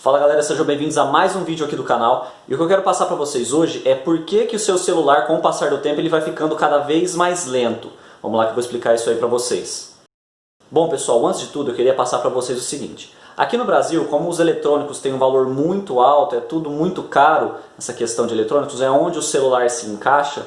Fala galera, sejam bem-vindos a mais um vídeo aqui do canal. E o que eu quero passar para vocês hoje é por que o seu celular, com o passar do tempo, ele vai ficando cada vez mais lento. Vamos lá que eu vou explicar isso aí para vocês. Bom pessoal, antes de tudo eu queria passar para vocês o seguinte. Aqui no Brasil, como os eletrônicos têm um valor muito alto, é tudo muito caro, essa questão de eletrônicos, é onde o celular se encaixa,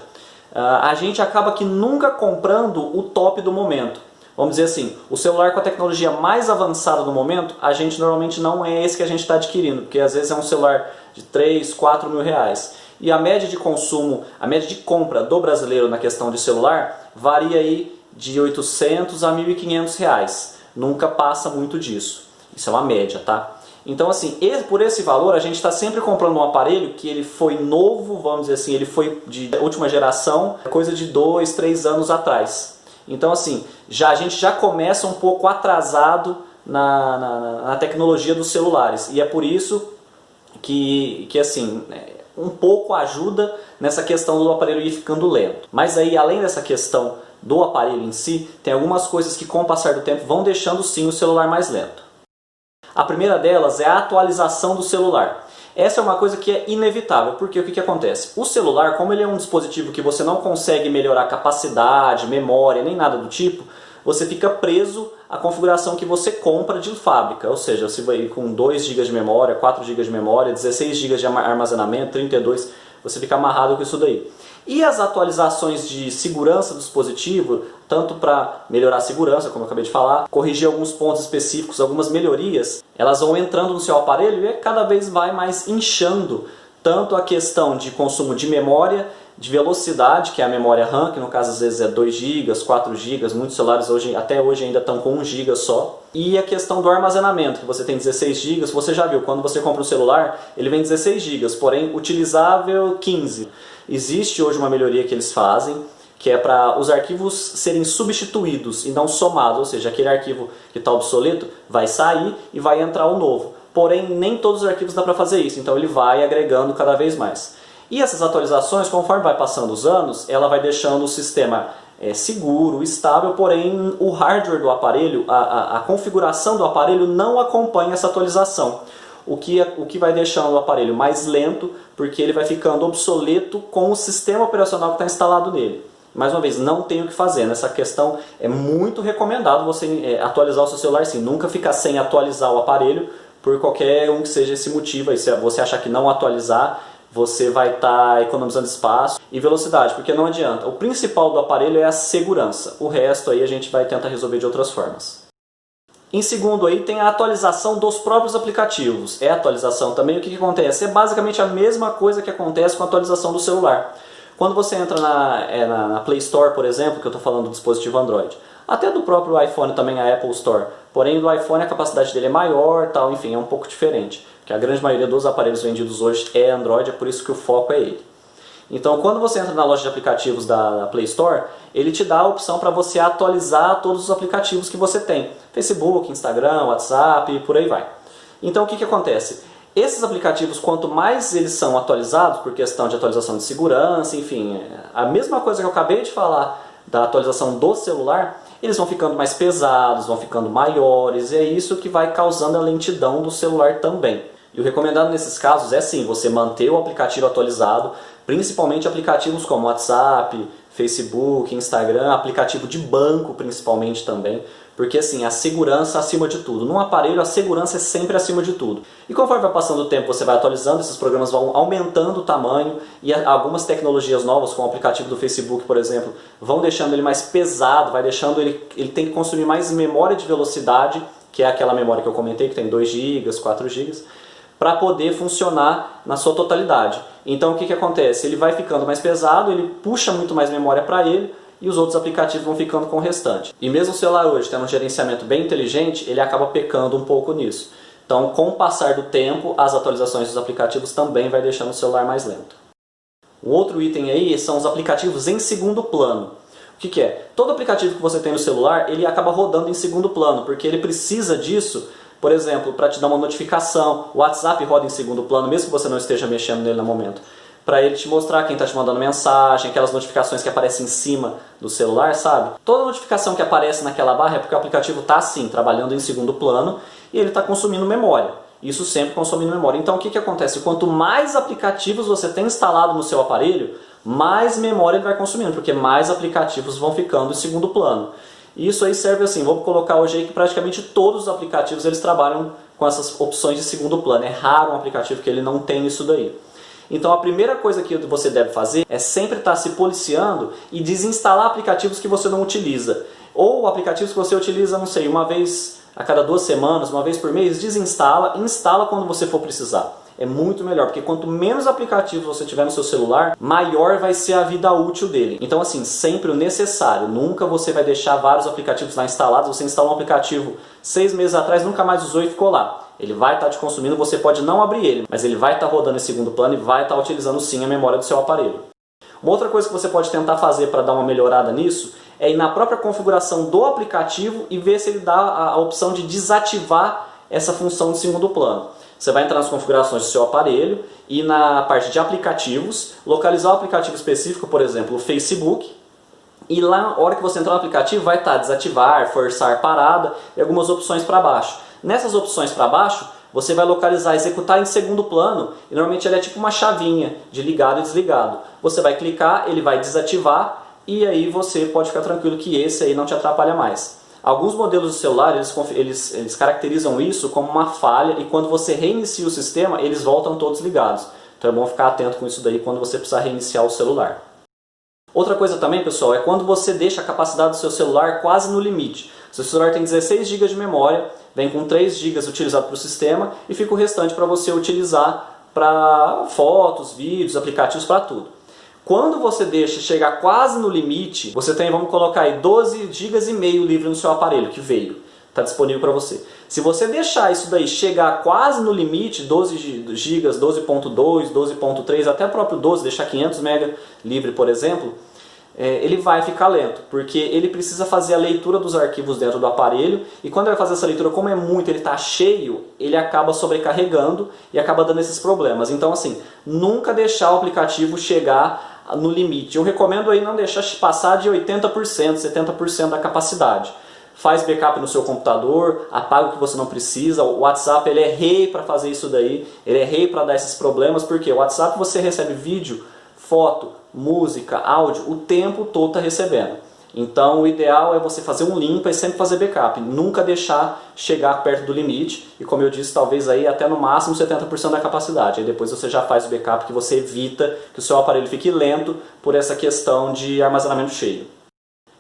a gente acaba que nunca comprando o top do momento. Vamos dizer assim, o celular com a tecnologia mais avançada do momento, a gente normalmente não é esse que a gente está adquirindo, porque às vezes é um celular de 3, 4 mil reais. E a média de consumo, a média de compra do brasileiro na questão de celular varia aí de 800 a 1.500 reais. Nunca passa muito disso. Isso é uma média, tá? Então assim, por esse valor a gente está sempre comprando um aparelho que ele foi novo, vamos dizer assim, ele foi de última geração, coisa de 2, 3 anos atrás. Então assim, a gente já começa um pouco atrasado na tecnologia dos celulares. E é por isso que assim, um pouco ajuda nessa questão do aparelho ir ficando lento. Mas aí, além dessa questão do aparelho em si, tem algumas coisas que com o passar do tempo vão deixando sim o celular mais lento. A primeira delas é a atualização do celular. Essa é uma coisa que é inevitável, porque o que acontece? O celular, como ele é um dispositivo que você não consegue melhorar capacidade, memória, nem nada do tipo, você fica preso à configuração que você compra de fábrica. Ou seja, você vai com 2 GB de memória, 4 GB de memória, 16 GB de armazenamento, 32, você fica amarrado com isso daí. E as atualizações de segurança do dispositivo, tanto para melhorar a segurança, como eu acabei de falar, corrigir alguns pontos específicos, algumas melhorias, elas vão entrando no seu aparelho e cada vez vai mais inchando tanto a questão de consumo de memória, de velocidade, que é a memória RAM, que no caso às vezes é 2 GB, 4 GB, muitos celulares até hoje ainda estão com 1 GB só. E a questão do armazenamento, que você tem 16 GB, você já viu, quando você compra um celular, ele vem 16 GB, porém utilizável 15. Existe hoje uma melhoria que eles fazem, que é para os arquivos serem substituídos e não somados, ou seja, aquele arquivo que está obsoleto vai sair e vai entrar o novo. Porém, nem todos os arquivos dá para fazer isso, então ele vai agregando cada vez mais. E essas atualizações, conforme vai passando os anos, ela vai deixando o sistema seguro, estável, porém o hardware do aparelho, a configuração do aparelho não acompanha essa atualização. O que vai deixando o aparelho mais lento, porque ele vai ficando obsoleto com o sistema operacional que está instalado nele. Mais uma vez, não tem o que fazer. Nessa questão é muito recomendado você atualizar o seu celular sim. Nunca ficar sem atualizar o aparelho, por qualquer um que seja esse motivo. Aí, se você achar que não atualizar, você vai estar economizando espaço e velocidade, porque não adianta. O principal do aparelho é a segurança. O resto aí a gente vai tentar resolver de outras formas. Em segundo aí tem a atualização dos próprios aplicativos. É atualização também, o que acontece? É basicamente a mesma coisa que acontece com a atualização do celular. Quando você entra na Play Store, por exemplo, que eu estou falando do dispositivo Android, até do próprio iPhone também, a Apple Store, porém do iPhone a capacidade dele é maior, tal, enfim, é um pouco diferente, porque a grande maioria dos aparelhos vendidos hoje é Android, é por isso que o foco é ele. Então, quando você entra na loja de aplicativos da Play Store, ele te dá a opção para você atualizar todos os aplicativos que você tem. Facebook, Instagram, WhatsApp e por aí vai. Então, o que acontece? Esses aplicativos, quanto mais eles são atualizados, por questão de atualização de segurança, enfim, a mesma coisa que eu acabei de falar da atualização do celular, eles vão ficando mais pesados, vão ficando maiores, e é isso que vai causando a lentidão do celular também. E o recomendado nesses casos é sim, você manter o aplicativo atualizado, principalmente aplicativos como WhatsApp, Facebook, Instagram, aplicativo de banco principalmente também, porque assim, a segurança acima de tudo. Num aparelho a segurança é sempre acima de tudo. E conforme vai passando o tempo, você vai atualizando, esses programas vão aumentando o tamanho e algumas tecnologias novas, como o aplicativo do Facebook, por exemplo, vão deixando ele mais pesado, vai deixando ele tem que consumir mais memória de velocidade, que é aquela memória que eu comentei, que tem 2 GB, 4 GB, para poder funcionar na sua totalidade. Então o que acontece? Ele vai ficando mais pesado, ele puxa muito mais memória para ele e os outros aplicativos vão ficando com o restante. E mesmo o celular hoje tendo um gerenciamento bem inteligente, ele acaba pecando um pouco nisso. Então com o passar do tempo, as atualizações dos aplicativos também vai deixando o celular mais lento. Um outro item aí são os aplicativos em segundo plano. O que é? Todo aplicativo que você tem no celular, ele acaba rodando em segundo plano, porque ele precisa disso. Por exemplo, para te dar uma notificação, o WhatsApp roda em segundo plano, mesmo que você não esteja mexendo nele no momento. Para ele te mostrar quem está te mandando mensagem, aquelas notificações que aparecem em cima do celular, sabe? Toda notificação que aparece naquela barra é porque o aplicativo está assim, trabalhando em segundo plano, e ele está consumindo memória. isso sempre consumindo memória. Então o que acontece? Quanto mais aplicativos você tem instalado no seu aparelho, mais memória ele vai consumindo, porque mais aplicativos vão ficando em segundo plano. E isso aí serve assim, vou colocar hoje aí que praticamente todos os aplicativos eles trabalham com essas opções de segundo plano. É raro um aplicativo que ele não tem isso daí. Então a primeira coisa que você deve fazer é sempre estar se policiando e desinstalar aplicativos que você não utiliza. Ou aplicativos que você utiliza, não sei, uma vez a cada 2 semanas, uma vez por mês, desinstala, instala quando você for precisar. É muito melhor, porque quanto menos aplicativos você tiver no seu celular, maior vai ser a vida útil dele. Então assim, sempre o necessário, nunca você vai deixar vários aplicativos lá instalados, você instalou um aplicativo 6 meses atrás, nunca mais usou e ficou lá. Ele vai estar te consumindo, você pode não abrir ele, mas ele vai estar rodando em segundo plano e vai estar utilizando sim a memória do seu aparelho. Uma outra coisa que você pode tentar fazer para dar uma melhorada nisso é ir na própria configuração do aplicativo e ver se ele dá a opção de desativar essa função de segundo plano. Você vai entrar nas configurações do seu aparelho e na parte de aplicativos, localizar o aplicativo específico, por exemplo, o Facebook, e lá, na hora que você entrar no aplicativo, vai estar desativar, forçar parada e algumas opções para baixo. Nessas opções para baixo, você vai localizar executar em segundo plano, e normalmente ele é tipo uma chavinha de ligado e desligado. Você vai clicar, ele vai desativar, e aí você pode ficar tranquilo que esse aí não te atrapalha mais. Alguns modelos do celular, eles caracterizam isso como uma falha, e quando você reinicia o sistema, eles voltam todos ligados. Então é bom ficar atento com isso daí quando você precisar reiniciar o celular. Outra coisa também, pessoal, é quando você deixa a capacidade do seu celular quase no limite. Seu celular tem 16 GB de memória, vem com 3 GB utilizado para o sistema e fica o restante para você utilizar para fotos, vídeos, aplicativos, para tudo. Quando você deixa chegar quase no limite, você tem, vamos colocar aí, 12 GB e meio livre no seu aparelho que veio. Está disponível para você. Se você deixar isso daí chegar quase no limite, 12 GB, 12.2, 12.3, até o próprio 12, deixar 500 MB livre, por exemplo, ele vai ficar lento, porque ele precisa fazer a leitura dos arquivos dentro do aparelho, e quando ele vai fazer essa leitura, como é muito, ele está cheio, ele acaba sobrecarregando e acaba dando esses problemas. Então assim, nunca deixar o aplicativo chegar no limite. Eu recomendo aí não deixar passar de 80%, 70% da capacidade. Faz backup no seu computador, apaga o que você não precisa. O WhatsApp ele é rei para fazer isso daí, ele é rei para dar esses problemas, porque o WhatsApp você recebe vídeo, foto, música, áudio, o tempo todo está recebendo. Então o ideal é você fazer um limpa e sempre fazer backup, nunca deixar chegar perto do limite, e como eu disse, talvez aí até no máximo 70% da capacidade. Aí depois você já faz o backup, que você evita que o seu aparelho fique lento por essa questão de armazenamento cheio.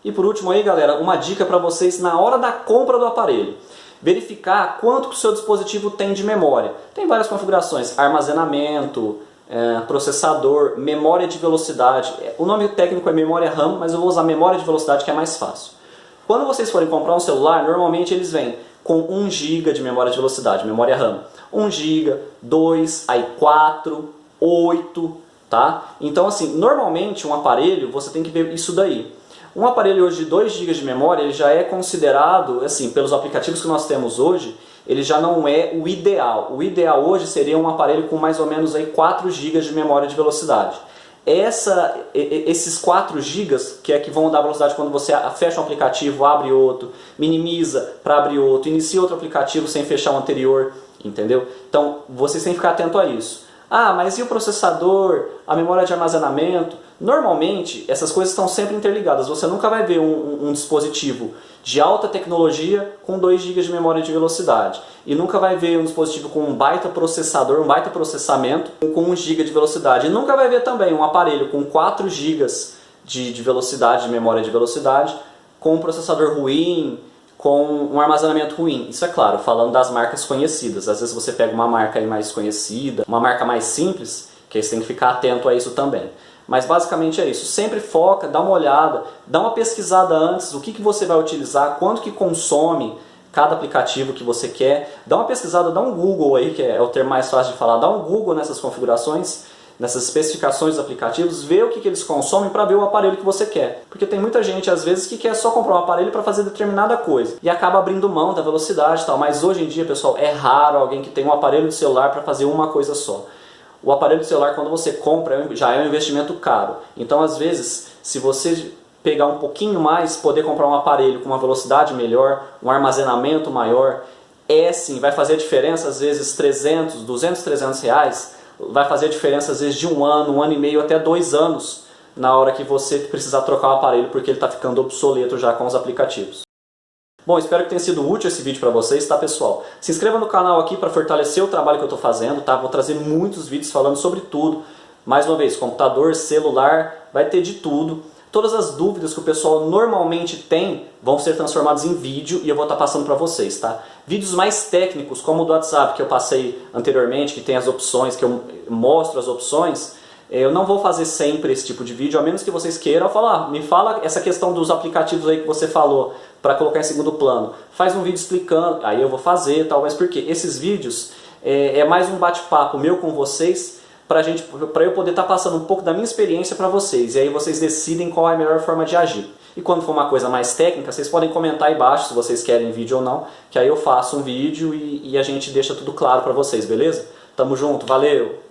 E por último aí, galera, uma dica para vocês na hora da compra do aparelho. Verificar quanto que o seu dispositivo tem de memória. Tem várias configurações, armazenamento, processador, memória de velocidade. O nome técnico é memória RAM, mas eu vou usar memória de velocidade que é mais fácil. Quando vocês forem comprar um celular, normalmente eles vêm com 1 GB de memória de velocidade, memória RAM. 1 GB, 2, aí 4, 8, tá? Então assim, normalmente um aparelho, você tem que ver isso daí. Um aparelho hoje de 2 GB de memória, ele já é considerado, assim, pelos aplicativos que nós temos hoje, ele já não é o ideal. O ideal hoje seria um aparelho com mais ou menos aí 4 GB de memória de velocidade. Esses 4 GB, que é que vão dar velocidade quando você fecha um aplicativo, abre outro, minimiza para abrir outro, inicia outro aplicativo sem fechar o anterior, entendeu? Então, vocês têm que ficar atento a isso. Ah, mas e o processador, a memória de armazenamento? Normalmente, essas coisas estão sempre interligadas. Você nunca vai ver um dispositivo de alta tecnologia com 2 GB de memória de velocidade. E nunca vai ver um dispositivo com um baita processador, um baita processamento com 1 GB de velocidade. E nunca vai ver também um aparelho com 4 GB de velocidade, de memória de velocidade, com um processador ruim, com um armazenamento ruim. Isso é claro, falando das marcas conhecidas. Às vezes você pega uma marca aí mais conhecida, uma marca mais simples, que aí você tem que ficar atento a isso também. Mas basicamente é isso, sempre foca, dá uma olhada, dá uma pesquisada antes, o que você vai utilizar, quanto que consome cada aplicativo que você quer. Dá uma pesquisada, dá um Google aí, que é o termo mais fácil de falar, dá um Google nessas configurações, nessas especificações dos aplicativos, vê o que eles consomem para ver o aparelho que você quer. Porque tem muita gente, às vezes, que quer só comprar um aparelho para fazer determinada coisa e acaba abrindo mão da velocidade e tal. Mas hoje em dia, pessoal, é raro alguém que tem um aparelho de celular para fazer uma coisa só. O aparelho de celular, quando você compra, já é um investimento caro. Então, às vezes, se você pegar um pouquinho mais, poder comprar um aparelho com uma velocidade melhor, um armazenamento maior, É sim, vai fazer a diferença às vezes 300, 200, 300 reais, vai fazer a diferença às vezes de um ano e meio, até 2 anos, na hora que você precisar trocar o aparelho porque ele está ficando obsoleto já com os aplicativos. Bom, espero que tenha sido útil esse vídeo para vocês, tá pessoal? Se inscreva no canal aqui para fortalecer o trabalho que eu estou fazendo, tá? Vou trazer muitos vídeos falando sobre tudo. Mais uma vez, computador, celular, vai ter de tudo. Todas as dúvidas que o pessoal normalmente tem vão ser transformadas em vídeo e eu vou estar passando para vocês, tá? Vídeos mais técnicos, como o do WhatsApp que eu passei anteriormente, que tem as opções, que eu mostro as opções, eu não vou fazer sempre esse tipo de vídeo, a menos que vocês queiram falar, me fala essa questão dos aplicativos aí que você falou, para colocar em segundo plano. Faz um vídeo explicando, aí eu vou fazer, talvez porque esses vídeos é mais um bate-papo meu com vocês, para eu poder estar passando um pouco da minha experiência para vocês, e aí vocês decidem qual é a melhor forma de agir. E quando for uma coisa mais técnica, vocês podem comentar aí embaixo se vocês querem vídeo ou não, que aí eu faço um vídeo e a gente deixa tudo claro para vocês, beleza? Tamo junto, valeu!